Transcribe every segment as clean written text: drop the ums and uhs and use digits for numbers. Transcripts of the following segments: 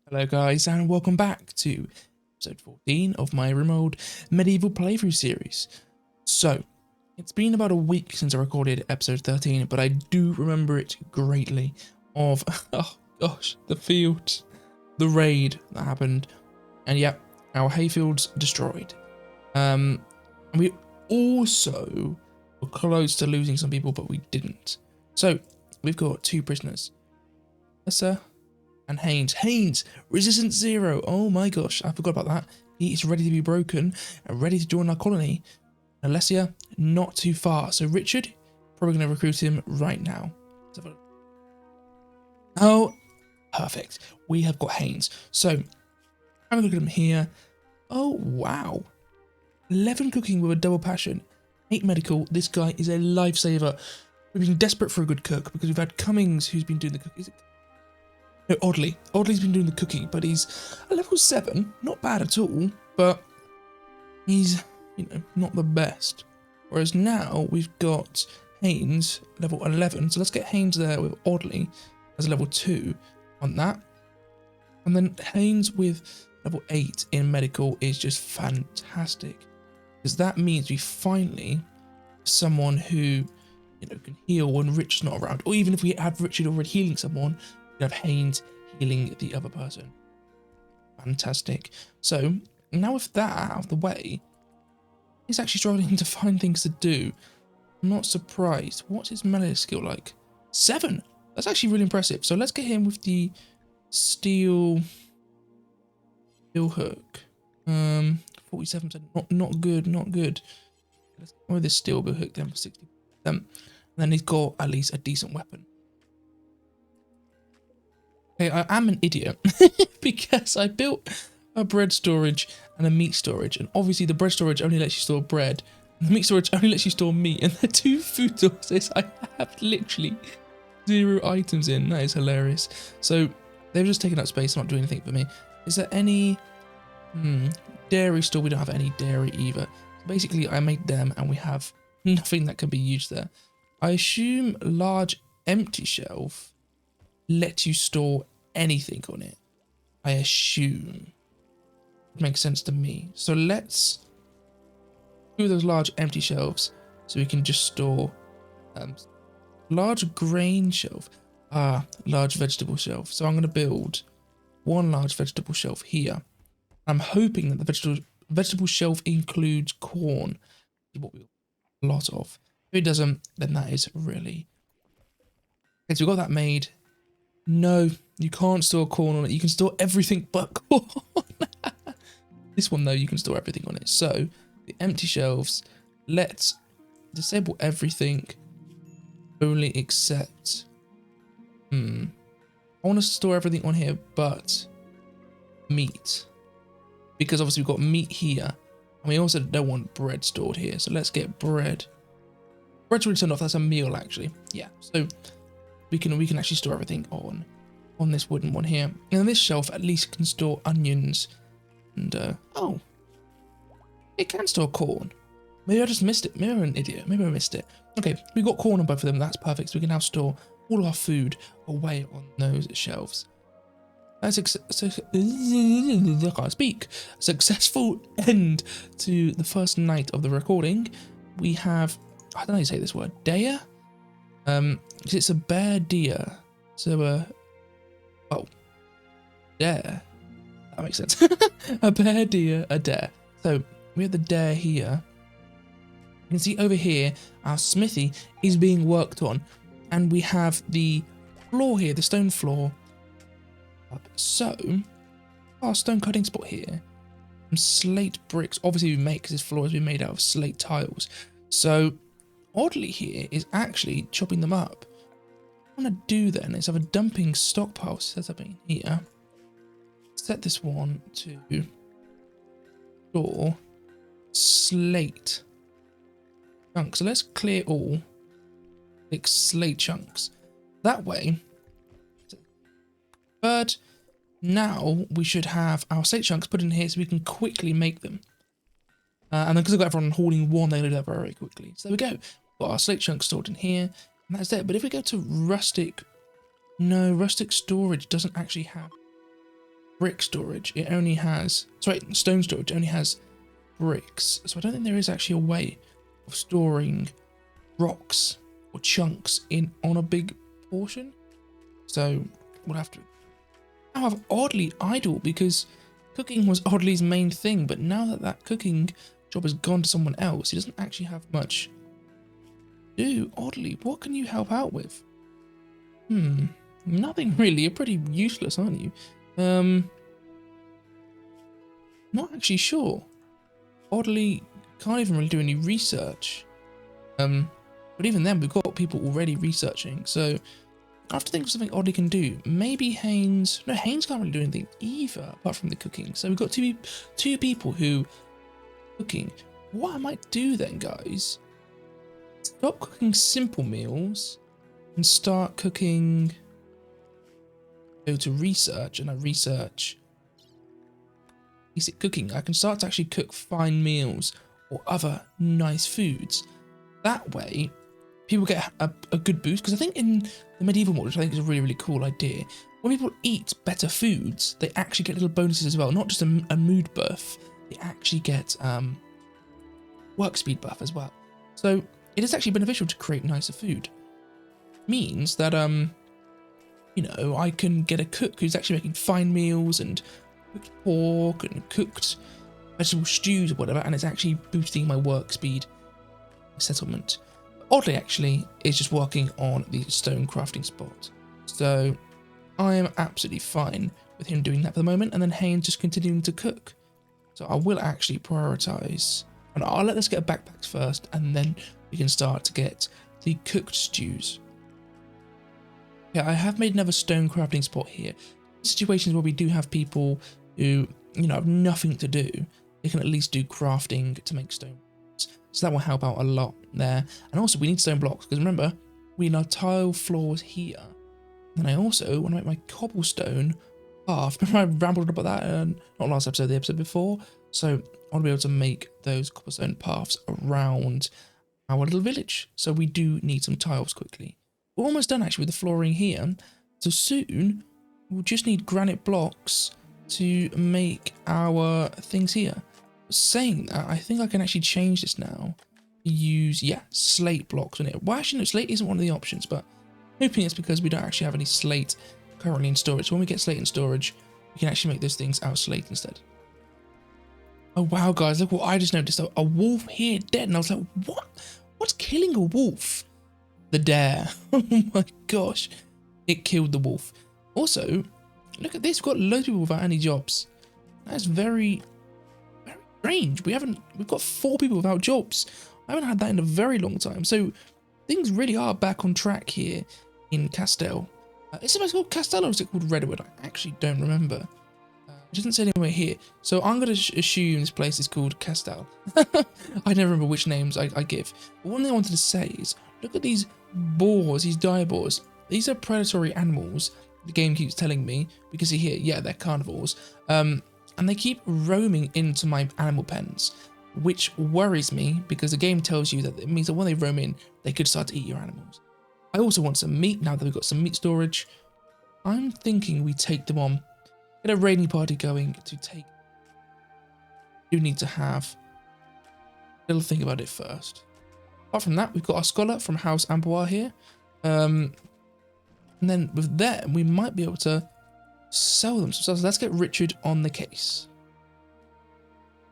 Hello guys and welcome back to episode 14 of my Rimworld Medieval playthrough series. So, it's been about a week since I recorded episode 13, but I do remember it greatly of, oh gosh, the fields, the raid that happened, and yeah, our hayfields destroyed. And we also were close to losing some people, but we didn't. So, we've got two prisoners. Sir. And Haynes, resistance 0. Oh my gosh, I forgot about that. He is ready to be broken and ready to join our colony. Alessia, not too far. So Richard, probably going to recruit him right now. Oh, perfect. We have got Haynes. So, have a look at him here. Oh, wow. 11 cooking with a double passion. 8 medical. This guy is a lifesaver. We've been desperate for a good cook because we've had Cummings who's been doing the cooking. No, Oddly's been doing the cooking, but he's a level 7. Not bad at all, but he's, not the best. Whereas now we've got Haynes, level 11. So let's get Haynes there with Oddly as level 2 on that. And then Haynes with level 8 in medical is just fantastic. Because that means we finally have someone who, can heal when Richard's not around. Or even if we have Richard already healing someone, we have Haynes healing the other person. Fantastic. So, now with that out of the way, he's actually struggling to find things to do. I'm not surprised. What's his melee skill like? 7! That's actually really impressive. So let's get him with the steel hook. 47%. Not good. Let's go with this steel hook then for 60%. And then he's got at least a decent weapon. Okay, I am an idiot because I built a bread storage and a meat storage, and obviously the bread storage only lets you store bread, and the meat storage only lets you store meat, and the two food sources I have literally 0 items in. That is hilarious. So they've just taken up space, not doing anything for me. Is there any dairy store? We don't have any dairy either. So basically, I made them, and we have nothing that can be used there. I assume large empty shelf let you store anything on it. I assume. It makes sense to me. So let's do those large empty shelves so we can just store large grain shelf. Large vegetable shelf. So I'm going to build one large vegetable shelf here. I'm hoping that the vegetable shelf includes corn. What we a lot of. If it doesn't, then that is really. Okay, so we've got that made. No, you can't store corn on it. You can store everything but corn. This one, though, you can store everything on it. So, the empty shelves, let's disable everything. Only except... I want to store everything on here, but meat. Because obviously we've got meat here. And we also don't want bread stored here. So let's get bread. Bread's already turned off. That's a meal, actually. Yeah, so... We can actually store everything on this wooden one here. And this shelf at least can store onions. And, oh. It can store corn. Maybe I just missed it. Maybe I'm an idiot. Maybe I missed it. Okay, we got corn on both of them. That's perfect. So we can now store all our food away on those shelves. That's I can't speak. Successful end to the first night of the recording. We have, I don't know how you say this word, Dea? It's a bear deer. So, dare. That makes sense. A bear deer, a dare. So, we have the dare here. You can see over here, our smithy is being worked on. And we have the floor here, the stone floor. So, our stone cutting spot here. Some slate bricks. Obviously, we make because this floor has been made out of slate tiles. So, Oddly here is actually chopping them up. What I want to do then is have a dumping stockpile set up in here. Set this one to store slate chunks. So let's clear all like slate chunks. That way, but now we should have our slate chunks put in here so we can quickly make them. And then because I've got everyone holding one, they load up very quickly. So there we go. Got our slate chunks stored in here, and that's it. But if we go to rustic, no, rustic storage doesn't actually have brick storage, it only has, sorry, stone storage only has bricks. So I don't think there is actually a way of storing rocks or chunks in on a big portion. So we'll have to. However, oddly idle, because cooking was Oddly's main thing, but now that that cooking job has gone to someone else, he doesn't actually have much to do. Oddly, what can you help out with? Nothing really. You're pretty useless, aren't you? Not actually sure. Oddly, can't even really do any research. But even then, we've got people already researching, so I have to think of something Oddly can do. Maybe Haynes. No, Haynes can't really do anything either, apart from the cooking. So we've got two people who cooking. What I might do then, guys, stop cooking simple meals and start cooking. Go to research, and I research basic cooking. I can start to actually cook fine meals or other nice foods. That way, people get a good boost, because I think in the medieval mod, which I think is a really, really cool idea, when people eat better foods, they actually get little bonuses as well, not just a mood buff, they actually get work speed buff as well. So it is actually beneficial to create nicer food. Means that, you know, I can get a cook who's actually making fine meals and cooked pork and cooked vegetable stews or whatever, and it's actually boosting my work speed settlement. Oddly, actually, it's just working on the stone crafting spot. So I am absolutely fine with him doing that for the moment, and then Haynes just continuing to cook. So I will actually prioritize, and I'll let us get backpacks first, and then we can start to get the cooked stews. Yeah, I have made another stone crafting spot here. Situations where we do have people who, you know, have nothing to do, they can at least do crafting to make stone. So that will help out a lot there. And also we need stone blocks, because remember, we need our tile floors here. And I also want to make my cobblestone path. Remember I rambled about that, not last episode, the episode before. So I want to be able to make those cobblestone paths around our little village. So we do need some tiles quickly. We're almost done actually with the flooring here. So soon we'll just need granite blocks to make our things here. Saying that, I think I can actually change this now to use, yeah, slate blocks on it. Well, actually, no, slate isn't one of the options, but I'm hoping it's because we don't actually have any slate currently in storage. So when we get slate in storage, we can actually make those things out of slate instead. Oh, wow, guys, look what I just noticed. A wolf here dead, and I was like, what? What's killing a wolf? The dare. Oh my gosh. It killed the wolf. Also, look at this. We've got loads of people without any jobs. That's very strange. We've got 4 people without jobs. I haven't had that in a very long time. So things really are back on track here in Castell. Is it called Castell or is it called Redwood? I actually don't remember. It doesn't say anywhere here. So I'm going to assume this place is called Castell. I never remember which names I give. But one thing I wanted to say is, look at these boars, these dire boars. These are predatory animals, the game keeps telling me. We can see here, yeah, they're carnivores. And they keep roaming into my animal pens, which worries me, because the game tells you that it means that when they roam in, they could start to eat your animals. I also want some meat now that we've got some meat storage. I'm thinking we take them on, get a raiding party going to take. We do need to have a little think about it first. Apart from that, we've got our scholar from House Amboise here. And then with them, we might be able to sell them. So let's get Richard on the case.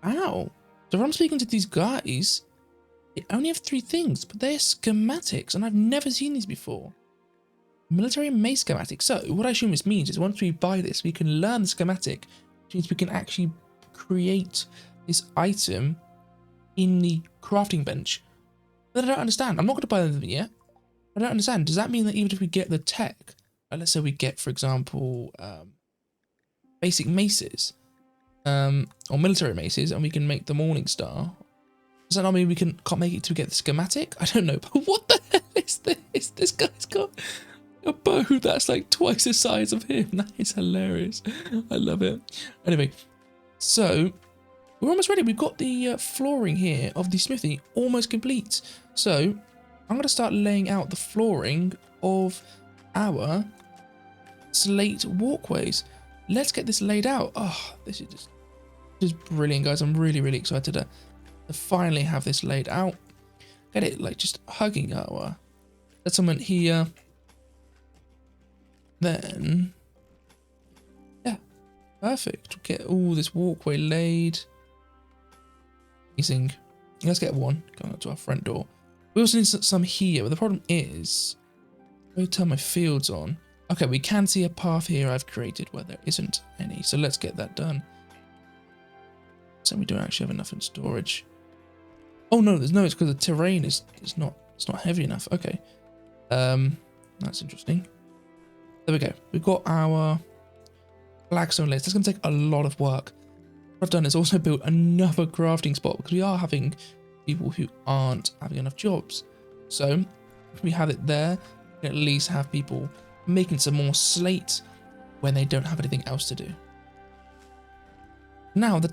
Wow. So if I'm speaking to these guys, they only have 3 things, but they're schematics, and I've never seen these before. Military maze schematic. So what I assume this means is once we buy this, we can learn the schematic, which means we can actually create this item in the crafting bench. But I don't understand. I'm not going to buy them yet. I don't understand. Does that mean that even if we get the tech, let's say we get, for example, basic maces, or military maces, and we can make the Morning Star, does that not mean we can't make it to get the schematic? I don't know. But what the hell is this? This guy's got a bow that's like twice the size of him. That is hilarious. I love it. Anyway, so we're almost ready. We've got the flooring here of the smithy almost complete. So I'm going to start laying out the flooring of our slate walkways. let's get this laid out. Oh, this is just brilliant, guys. I'm really, really excited to finally have this laid out. Get it, like, just hugging our settlement here. Then, yeah, perfect. Get all this walkway laid. Amazing. Let's get one going up to our front door. We also need some here, but the problem is, let me turn my fields on. Okay, we can see a path here I've created where there isn't any, so let's get that done. So we don't actually have enough in storage. Oh no, it's because the terrain is not heavy enough. Okay, that's interesting. There we go. We've got our flagstone list. That's going to take a lot of work. What I've done is also built another crafting spot because we are having people who aren't having enough jobs. So if we have it there, we can at least have people making some more slate when they don't have anything else to do. Now the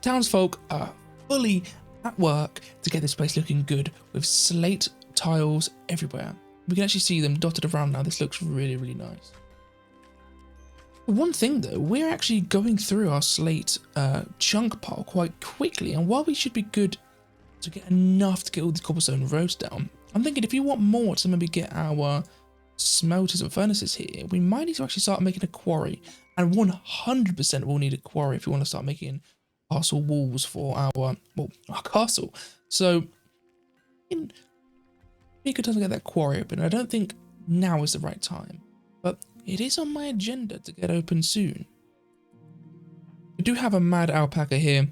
townsfolk are fully at work to get this place looking good with slate tiles everywhere. We can actually see them dotted around now. This looks really, really nice. One thing though, we're actually going through our slate chunk pile quite quickly, and while we should be good to get enough to get all these cobblestone roads down, I'm thinking if you want more to maybe get our smelters and furnaces here, we might need to actually start making a quarry, and 100% we'll need a quarry if we want to start making castle walls for our castle. So it'd be a good time to get that quarry open. I don't think now is the right time, but it is on my agenda to get open soon. We do have a mad alpaca here.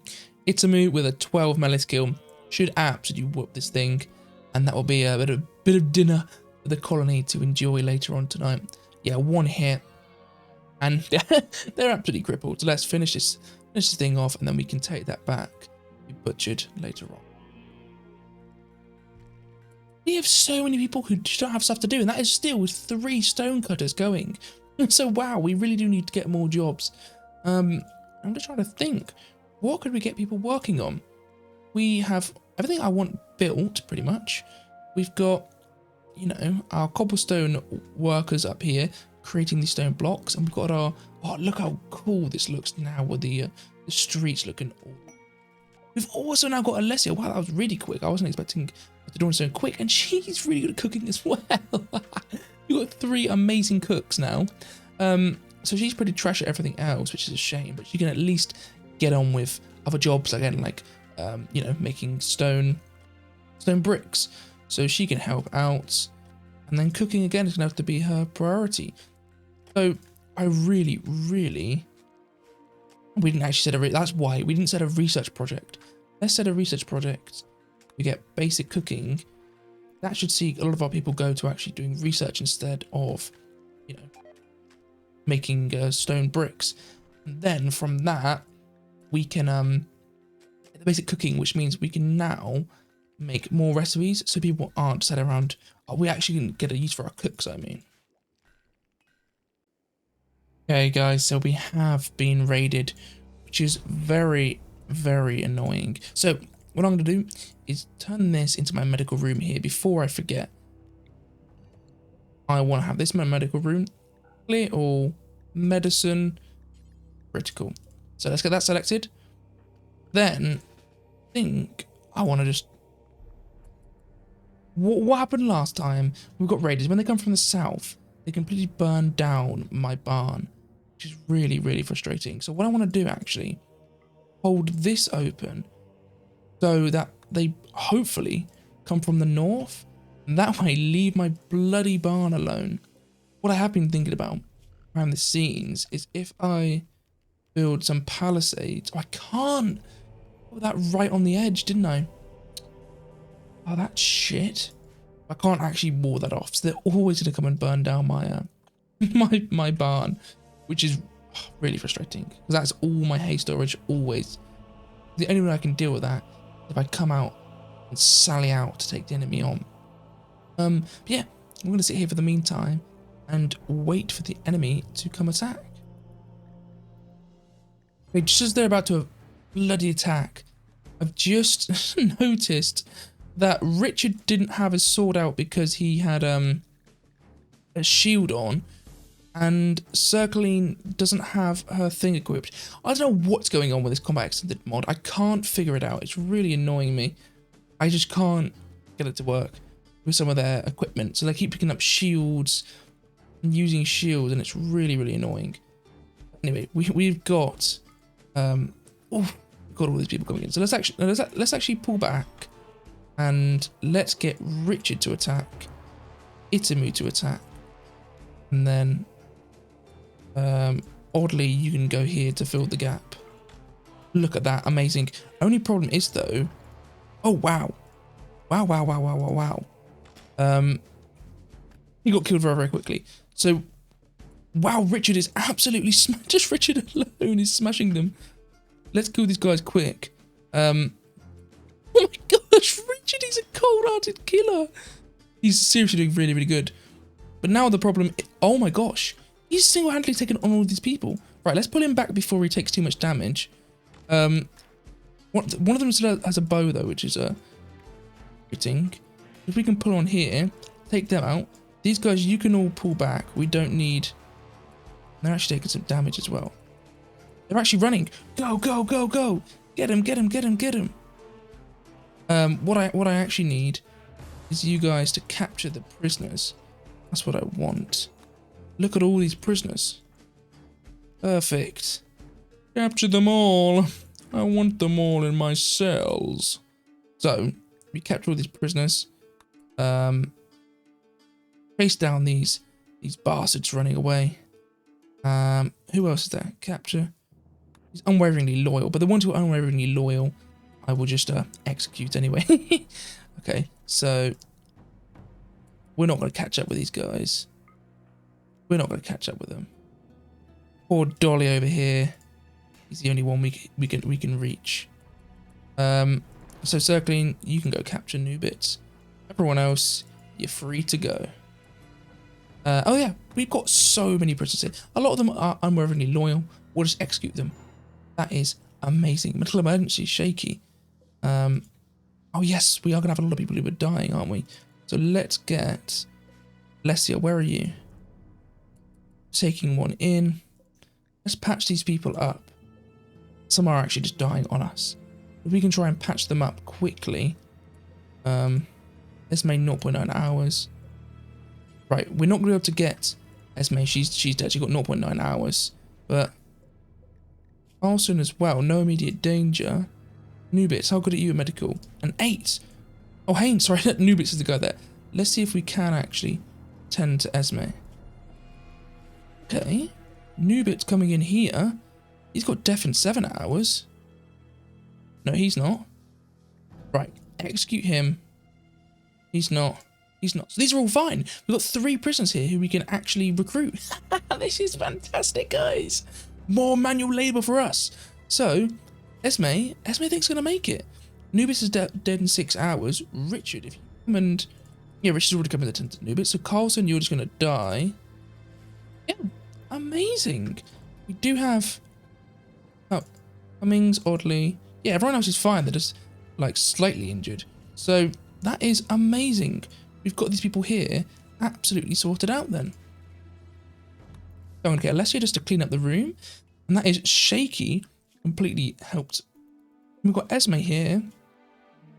Itamu with a 12 melee skill should absolutely whoop this thing, and that will be a bit of dinner for the colony to enjoy later on tonight. Yeah, one hit, and they're absolutely crippled. So let's finish this thing off, and then we can take that back, be butchered later on. We have so many people who just don't have stuff to do, and that is still with 3 stonecutters going. So wow, we really do need to get more jobs. I'm just trying to think, what could we get people working on? We have everything I want built, pretty much. We've got, you know, our cobblestone workers up here creating these stone blocks, and we've got our, oh, look how cool this looks now with the streets looking all. We've also now got Alessia. Wow, that was really quick. I wasn't expecting her to do it so quick, and she's really good at cooking as well. You've got 3 amazing cooks now. So she's pretty trash at everything else, which is a shame, but she can at least get on with other jobs again, like you know, making stone bricks. So she can help out, and then cooking again is gonna have to be her priority. So I really, we didn't actually set that's why we didn't set a research project. Let's set a research project. We get basic cooking. That should see a lot of our people go to actually doing research instead of, you know, making stone bricks. And then from that, we can get the basic cooking, which means we can now make more recipes, so people aren't sat around. Oh, we actually can get a use for our cooks, I mean. Okay, guys, so we have been raided, which is very, very annoying. So what I'm going to do is turn this into my medical room here before I forget. I want to have this my medical room. Clear all, medicine, critical. So let's get that selected. Then I think I want to just... What happened last time? We got raided. When they come from the south, they completely burn down my barn, which is really, really frustrating. So what I want to do actually, hold this open so that they hopefully come from the north, and that way leave my bloody barn alone. What I have been thinking about behind the scenes is if I build some palisades. I can't put that right on the edge, didn't I? Oh, that's shit. I can't actually wall that off, so they're always going to come and burn down my my barn, which is really frustrating, because that's all my hay storage always. The only way I can deal with that is if I come out and sally out to take the enemy on. But yeah, I'm going to sit here for the meantime and wait for the enemy to come attack. Okay, just as they're about to bloody attack, I've just noticed that Richard didn't have his sword out because he had a shield on, and Circling doesn't have her thing equipped. I don't know what's going on with this combat extended mod. I can't figure it out. It's really annoying me. I just can't get it to work with some of their equipment. So they keep picking up shields and using shields, and it's really, really annoying. Anyway, we've got we've got all these people coming in. So let's actually pull back and let's get Richard to attack, Itamu to attack, and then oddly you can go here to fill the gap. Look at that, amazing. Only problem is though, oh wow, wow. He got killed very, very quickly. So wow, Richard is absolutely just Richard alone is smashing them. Let's kill these guys quick. Oh my gosh, Richard, he's a cold-hearted killer. He's seriously doing really, really good. But now the problem, oh my gosh, he's single-handedly taken on all of these people. Right, let's pull him back before he takes too much damage. One of them still has a bow though, which is fitting. If we can pull on here, take them out. These guys, you can all pull back. We don't need. They're actually taking some damage as well. They're actually running. Go, go, go, go! Get him, get him, get him, get him. What I actually need is you guys to capture the prisoners. That's what I want. Look at all these prisoners. Perfect. Capture them all. I want them all in my cells. So we capture all these prisoners. Chase down these bastards running away. Who else is there? Capture. He's unwaveringly loyal, but the ones who are unwaveringly loyal, I will just execute anyway. Okay, so we're not going to catch up with these guys. We're not going to catch up with them. Poor Dolly over here. He's the only one we can reach. So Circling, you can go capture new bits. Everyone else, you're free to go. Oh yeah, we've got so many prisoners here. A lot of them are unwaveringly loyal. We'll just execute them. That is amazing. Medical emergency, shaky. Oh yes, we are gonna have a lot of people who are dying, aren't we? So let's get Lesia. Where are you? Taking one in. Let's patch these people up. Some are actually just dying on us. If we can try and patch them up quickly. Esme 0.9 hours. Right, we're not going to be able to get Esme. She's dead. She got 0.9 hours. But Carlson as well. No immediate danger. Nubits, how good are you at medical? An 8. Oh, Haynes, sorry. Nubits is the guy there. Let's see if we can actually tend to Esme. Okay. Nubits coming in here. He's got death in 7 hours. No, he's not. Right, execute him. He's not. He's not. So these are all fine. We've got 3 prisoners here who we can actually recruit. This is fantastic, guys. More manual labour for us. So, Esme thinks going to make it. Nubis is dead in 6 hours. Richard, if you come and... Yeah, Richard's already come in the tent to Nubis. So, Carlson, you're just going to die. Yeah, amazing. We do have... Oh, Cummings, oddly. Yeah, everyone else is fine. They're just, like, slightly injured. So, that is amazing. We've got these people here absolutely sorted out then. So I'm going to get Alessia just to clean up the room. And that is shaky. Completely helped. We've got Esme here.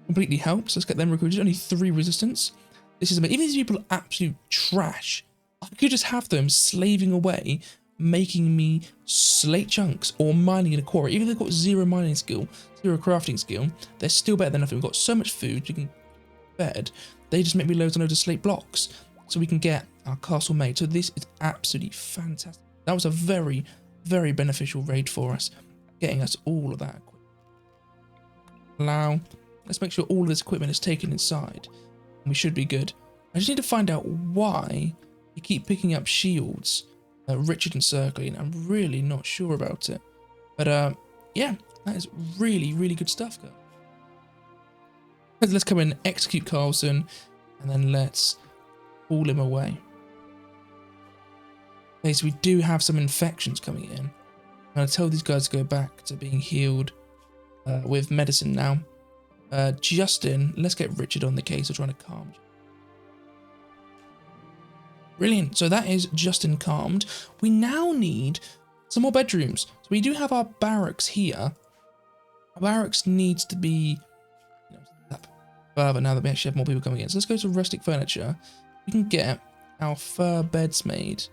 Completely helps. Let's get them recruited. Only 3 resistance. This is amazing. Even these people are absolute trash. I could just have them slaving away, making me slate chunks or mining in a quarry. Even if they've got 0 mining skill, 0 crafting skill, they're still better than nothing. We've got so much food. We can bed. They just make me loads and loads of slate blocks so we can get our castle made. So this is absolutely fantastic. That was a very, very beneficial raid for us, getting us all of that equipment. Allow. Let's make sure all of this equipment is taken inside. We should be good. I just need to find out why you keep picking up shields, Richard and Circling. I'm really not sure about it. But yeah, that is really, really good stuff, guys. Let's come in, execute Carlson, and then let's haul him away. Okay, so we do have some infections coming in. I'm going to tell these guys to go back to being healed with medicine now. Justin, let's get Richard on the case. We're trying to calm. Brilliant. So that is Justin calmed. We now need some more bedrooms. So we do have our barracks here. Our barracks needs to be up further now that we actually have more people coming in. So let's go to rustic furniture. We can get our fur beds made.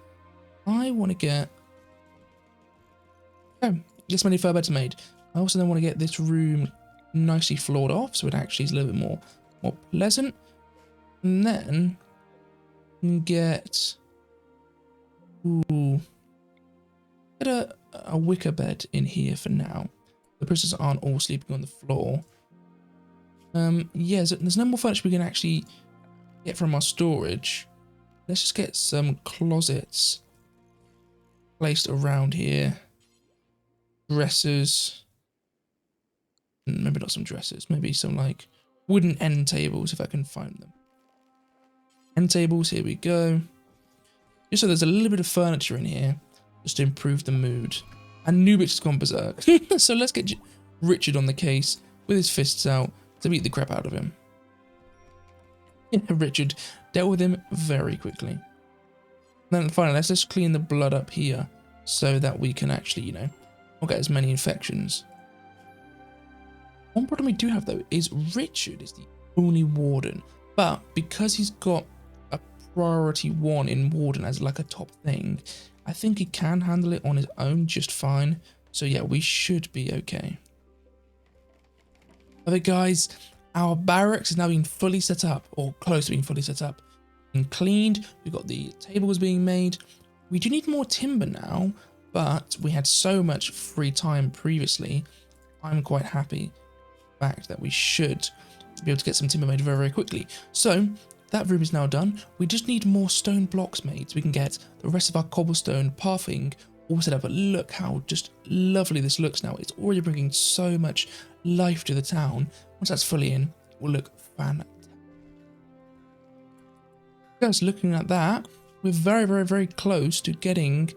I want to get... Oh, get so many fur beds made. I also then want to get this room nicely floored off, so it actually is a little bit more pleasant. And then get a wicker bed in here for now. The prisoners aren't all sleeping on the floor. Yeah, there's no more furniture we can actually get from our storage. Let's just get some closets placed around here. Dressers. Maybe not some dressers, maybe some like wooden end tables if I can find them. End tables, here we go. Just so there's a little bit of furniture in here, just to improve the mood. And Nubit's has gone berserk. So let's get Richard on the case with his fists out to beat the crap out of him. Yeah, Richard dealt with him very quickly. And then finally, let's just clean the blood up here so that we can actually, you know, not get as many infections. One problem we do have though is Richard is the only warden, but because he's got a priority 1 in warden as like a top thing, I think he can handle it on his own just fine. So yeah, we should be okay. Okay guys, our barracks is now being fully set up, or close to being fully set up and cleaned. We've got the tables being made. We do need more timber now, but we had so much free time previously. I'm quite happy fact that we should be able to get some timber made very, very quickly. So that room is now done. We just need more stone blocks made so we can get the rest of our cobblestone pathing all set up. But look how just lovely this looks now. It's already bringing so much life to the town. Once that's fully in, it will look fantastic. Just looking at that, we're very, very, very close to getting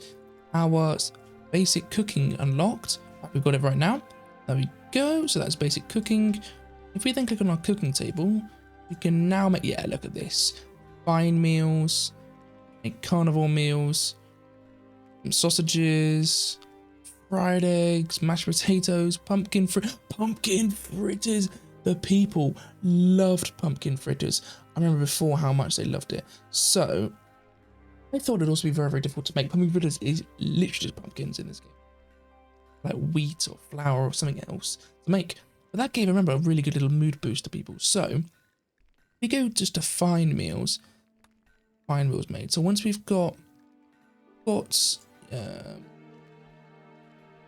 our basic cooking unlocked. We've got it right now. There we go. So that's basic cooking. If we then click on our cooking table, we can now make, yeah, look at this. Fine meals, make carnivore meals, some sausages, fried eggs, mashed potatoes, pumpkin fritters. The people loved pumpkin fritters. I remember before how much they loved it. So I thought it'd also be very, very difficult to make. Pumpkin fritters is literally just pumpkins in this game. Like wheat or flour or something else to make. But that gave, remember, a really good little mood boost to people. So we go just to fine meals made. So once we've got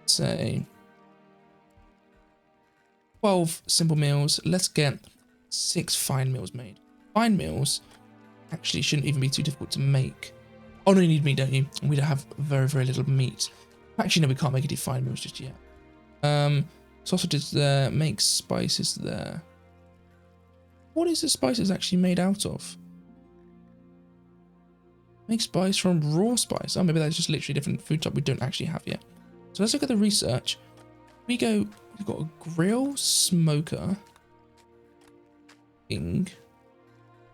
say 12 simple meals, let's get 6 fine meals made. Fine meals actually shouldn't even be too difficult to make. Oh no, you need meat, don't you? We don't have very, very little meat. Actually, no, we can't make any fine meals just yet. Sausages there, make spices there. What is the spices actually made out of? Make spice from raw spice. Oh, maybe that's just literally a different food type we don't actually have yet. So let's look at the research. We've got a grill, smoker, baking.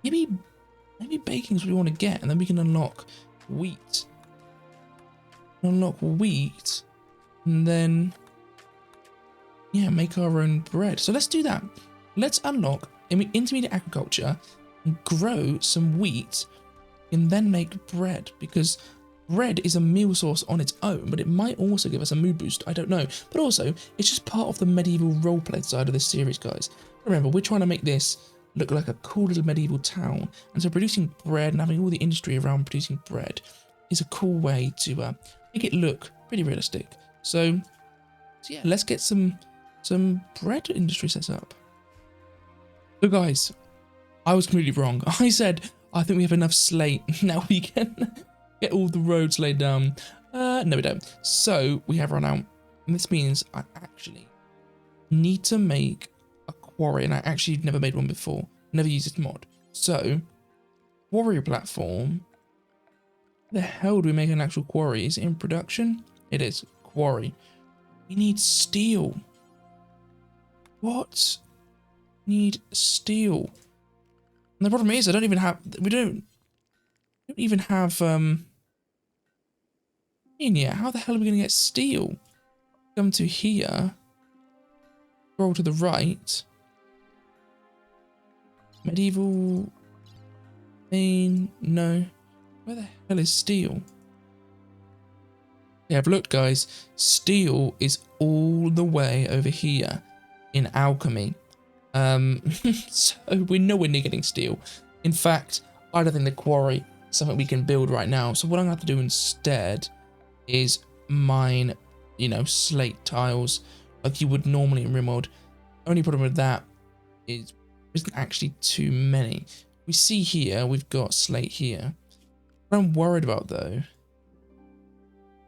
Maybe baking is what we want to get, and then we can unlock wheat. And then yeah, make our own bread. So let's do that. Let's unlock intermediate agriculture and grow some wheat and then make bread, because bread is a meal source on its own, but it might also give us a mood boost. I don't know, but also it's just part of the medieval roleplay side of this series, guys. Remember, we're trying to make this look like a cool little medieval town, and so producing bread and having all the industry around producing bread is a cool way to make it look pretty realistic. So yeah, let's get some bread industry set up. So guys, I was completely wrong. I said I think we have enough slate. Now we can get all the roads laid down. No, we don't. So we have run out, and this means I actually need to make a quarry, and I actually never made one before. Never used this mod. So quarry platform. Where the hell do we make an actual quarry? Is it in production? It is. Quarry. We need steel. What? Need steel. And the problem is we don't don't even have in yet. How the hell are we going to get steel? Come to here. Scroll to the right. Medieval. Main. No. Where the hell is steel? Yeah, I've looked, guys. Steel is all the way over here in alchemy. So we're nowhere near getting steel. In fact, I don't think the quarry is something we can build right now. So what I'm going to have to do instead is mine, you know, slate tiles like you would normally in Rimworld. Only problem with that is there isn't actually too many. We see here, we've got slate here. What I'm worried about though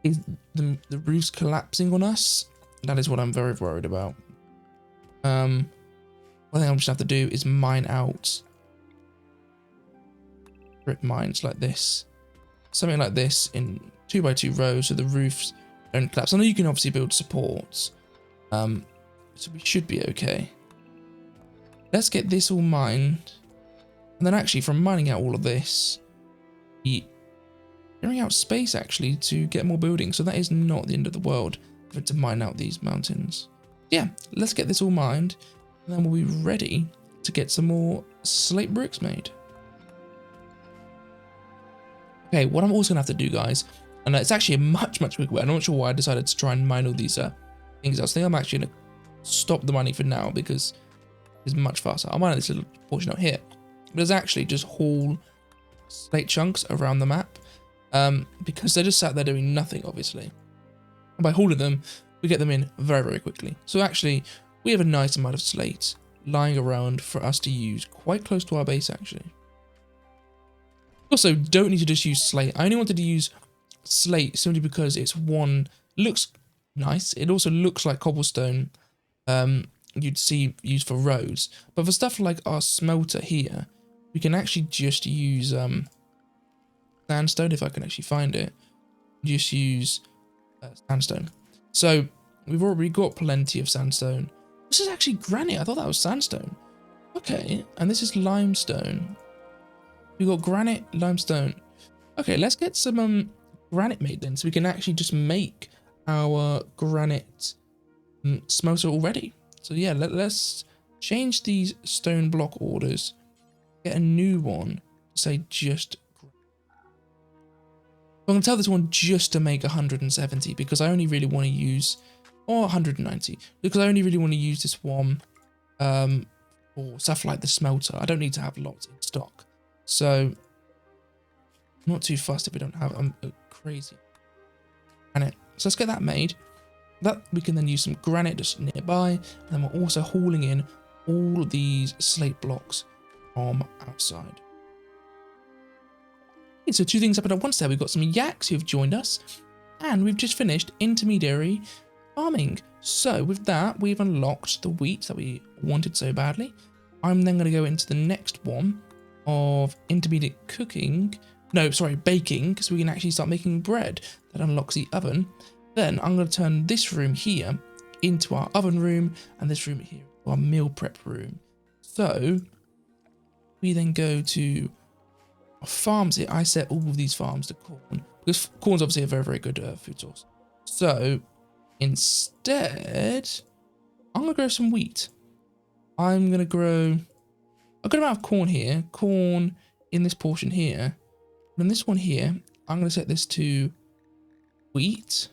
is the roof's collapsing on us. That is what I'm very worried about. One thing I'm just have to do is mine out strip mines like this. Something like this in 2x2 rows so the roofs don't collapse. I know you can obviously build supports. So we should be okay. Let's get this all mined. And then actually from mining out all of this, clearing out space actually to get more buildings. So that is not the end of the world for it to mine out these mountains. Yeah, let's get this all mined. And then we'll be ready to get some more slate bricks made. Okay, what I'm also gonna have to do, guys, and it's actually a much quicker way. I'm not sure why I decided to try and mine all these things. I think I'm actually gonna stop the mining for now because it's much faster. I'll mine this little portion out here. But there's actually just haul slate chunks around the map because they're just sat there doing nothing, obviously. And by hauling them, we get them in very quickly. So actually, we have a nice amount of slate lying around for us to use quite close to our base, actually. Also, don't need to just use slate. I only wanted to use slate simply because it's looks nice. It also looks like cobblestone you'd see used for roads. But for stuff like our smelter here, we can actually just use sandstone, if I can actually find it. Just use sandstone. So we've already got plenty of sandstone. This is actually granite. I thought that was sandstone. Okay, and this is limestone. We got granite, limestone. Okay, let's get some granite made then, so we can actually just make our granite smelter already. So yeah, let's change these stone block orders. Get a new one. Say just. I'm gonna tell this one just to make 170 because I only really want to use, or 190 because I only really want to use this one for stuff like the smelter. I don't need to have lots in stock. So, I'm not too fussed if we don't have crazy granite. So let's get that made. That we can then use some granite just nearby, and then we're also hauling in all of these slate blocks from outside. Okay, so two things happened at once there. We've got some yaks who have joined us, and we've just finished intermediary farming. So with that, we've unlocked the wheat that we wanted so badly. I'm then going to go into the next one of intermediate cooking, baking, because we can actually start making bread. That unlocks the oven. Then I'm going to turn this room here into our oven room, and this room here our meal prep room. So we then go to our farms here. I set all of these farms to corn because corn's obviously a very good food source. So instead, I'm going to grow some wheat. I'm going to grow a good amount of corn here, corn in this portion here. And in this one here, I'm going to set this to wheat.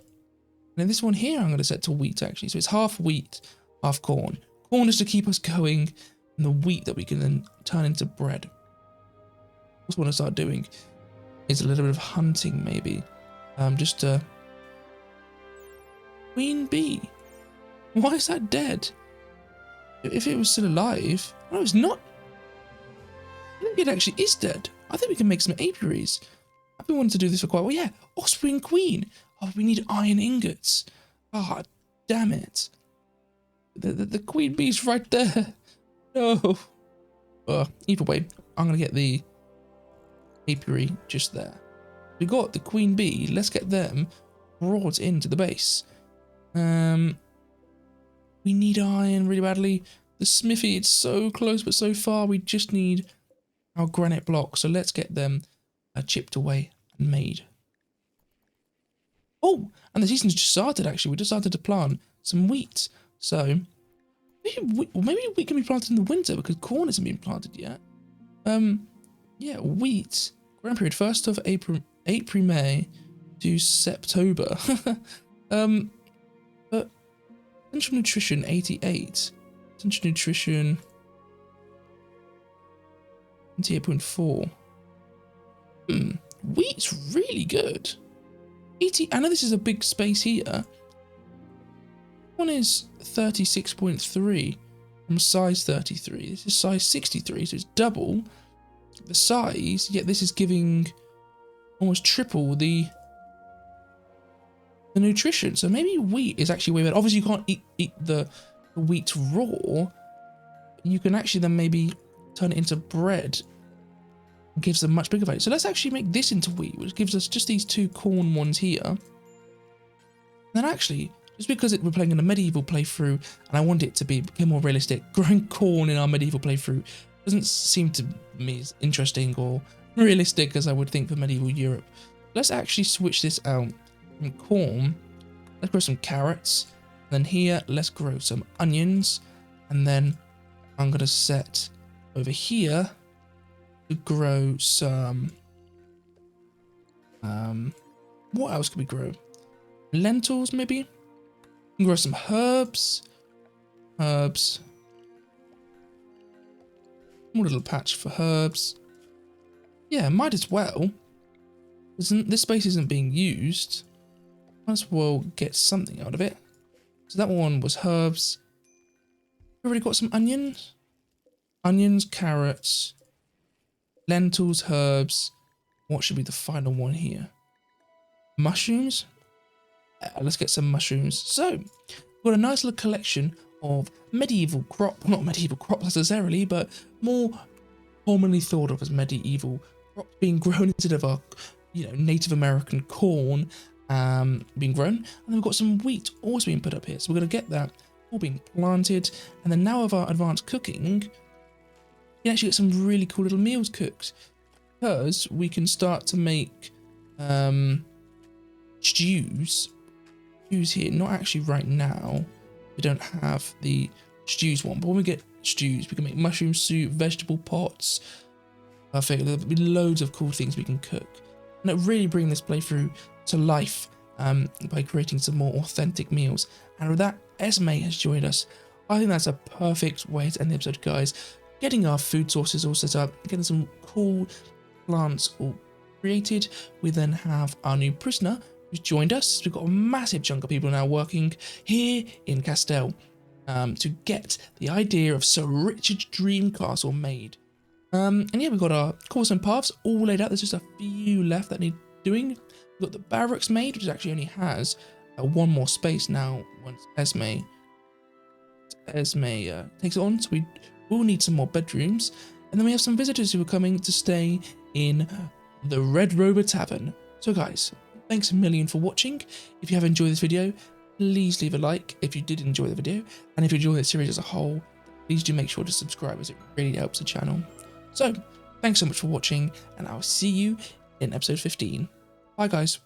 And in this one here, I'm going to set to wheat actually. So it's half wheat, half corn. Corn is to keep us going, and the wheat that we can then turn into bread. What I want to start doing is a little bit of hunting maybe. Just queen bee. Why is that dead? If it was still alive, no, it's not. I think it actually is dead. I think we can make some apiaries. I've been wanting to do this for quite a while. Yeah, offspring queen. Oh, we need iron ingots. Ah, oh, damn it. The queen bee's right there. No. Either way, I'm going to get the apiary just there. We got the queen bee. Let's get them brought into the base. We need iron really badly. The smithy, it's so close but so far. We just need our granite blocks. So let's get them chipped away and made. Oh, and the season's just started actually. We just started to plant some wheat. So maybe wheat can be planted in the winter because corn isn't being planted yet. Yeah, wheat. Growing period 1st of April, May to September. But essential nutrition 88. Essential nutrition 28.4. Wheat's really good. 80. I know this is a big space here. One is 36.3 from size 33. This is size 63, so it's double the size, yet this is giving almost triple the nutrition. So maybe wheat is actually way better. Obviously, you can't eat the wheat raw. You can actually then maybe turn it into bread. It gives them much bigger value. So let's actually make this into wheat, which gives us just these 2 corn ones here. And then actually, just because we're playing in a medieval playthrough, and I want it to be more realistic, growing corn in our medieval playthrough doesn't seem to me as interesting or realistic as I would think for medieval Europe. Let's actually switch this out from corn. Let's grow some carrots. And then here, let's grow some onions. And then I'm going to set over here to grow some... what else could we grow? Lentils, maybe? We can grow some herbs. More little patch for herbs. Yeah, might as well. This space isn't being used. Might as well get something out of it. So that one was herbs. Already got some onions. Onions, carrots, lentils, herbs. What should be the final one here? Mushrooms. Let's get some mushrooms. So we've got a nice little collection of medieval crop, not medieval crops necessarily, but more commonly thought of as medieval crops being grown instead of our, Native American corn being grown. And then we've got some wheat also being put up here. So we're going to get that all being planted. And then now with our advanced cooking, you can actually get some really cool little meals cooked, because we can start to make stews here. Not actually right now. We don't have the stews one, but when we get stews, we can make mushroom soup, vegetable pots. Perfect. There'll be loads of cool things we can cook. And it really bring this playthrough to life by creating some more authentic meals. And with that, Esme has joined us. I think that's a perfect way to end the episode, guys. Getting our food sources all set up, getting some cool plants all created. We then have our new prisoner who's joined us. We've got a massive chunk of people now working here in Castell to get the idea of Sir Richard's dream castle made. And yeah, we've got our cobblestone paths all laid out. There's just a few left that need doing. We've got the barracks made, which actually only has one more space now once Esme takes it on. So we will need some more bedrooms. And then we have some visitors who are coming to stay in the Red Rover Tavern. So guys, thanks a million for watching. If you have enjoyed this video, please leave a like if you did enjoy the video. And if you enjoy this series as a whole, please do make sure to subscribe, as it really helps the channel. So, thanks so much for watching, and I'll see you in episode 15. Bye guys.